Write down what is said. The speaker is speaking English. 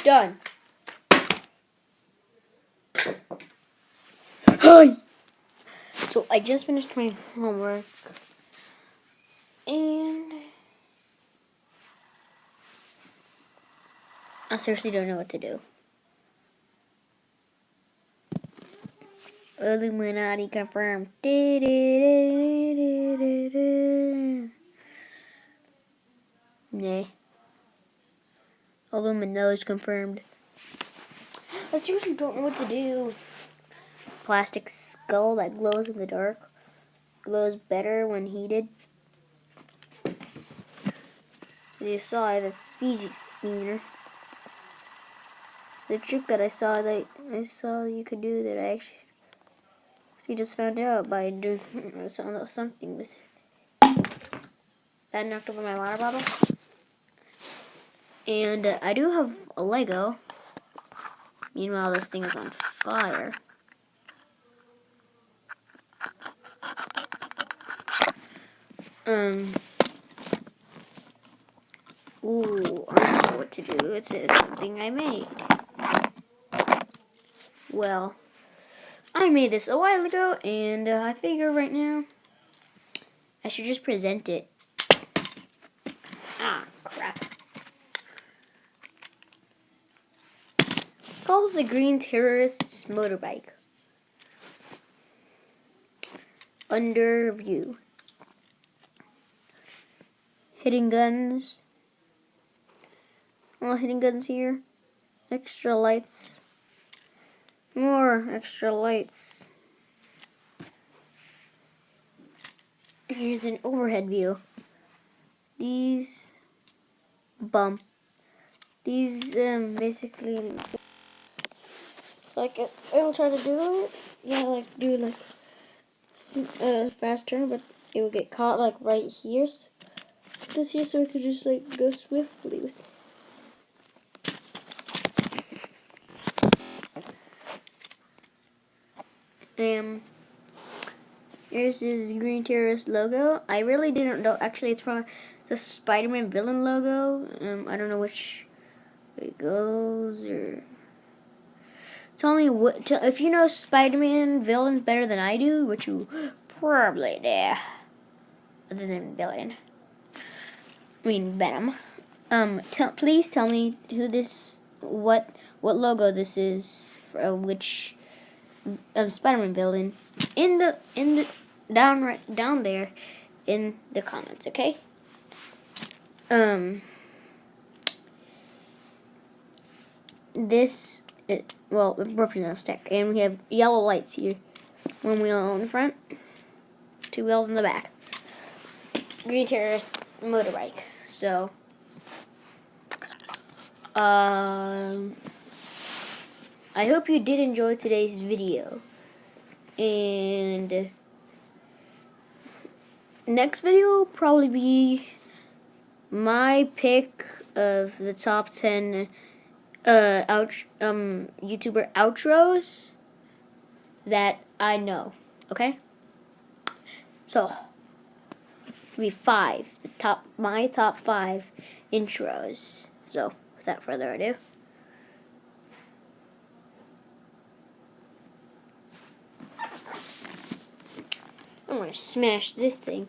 Done. Hi. So I just finished my homework, and I seriously don't know what to do. Illuminati confirmed. Nay. Illuminati confirmed. I seriously don't know what to do. Plastic skull that glows in the dark. Glows better when heated. You saw I have a Fiji spinner. The trick that I saw you could do that I actually just found out by doing something with it. That knocked over my water bottle. And I do have a Lego. Meanwhile, this thing is on fire. Ooh, I don't know what to do. It's something I made. Well, I made this a while ago, and I figure right now I should just present it. Ah, crap. It's called the Green Terrorist's motorbike. Under view. Hidden guns. All hidden guns here. Extra lights. More extra lights. Here's an overhead view. These basically, it's like it'll try to do it. Yeah, like do like fast turn, but it will get caught like right here. This here, so we could just like go swiftly with it. Here's his Green Terrorist logo. I really didn't know. Actually, it's from the Spider-Man villain logo. I don't know which way it goes. Or tell me if you know Spider-Man villains better than I do, which you probably do. Other than villain, I mean Venom. Please tell me what logo this is for which Spider-Man villain in the down there in the comments, okay? It represents a stick, and we have yellow lights here. One wheel in the front, two wheels in the back. Green Terrorist motorbike. So, I hope you did enjoy today's video. And next video will probably be my pick of the top 10 YouTuber outros that I know. Okay? So, it'll be my top 5 intros. So, without further ado, I'm gonna smash this thing.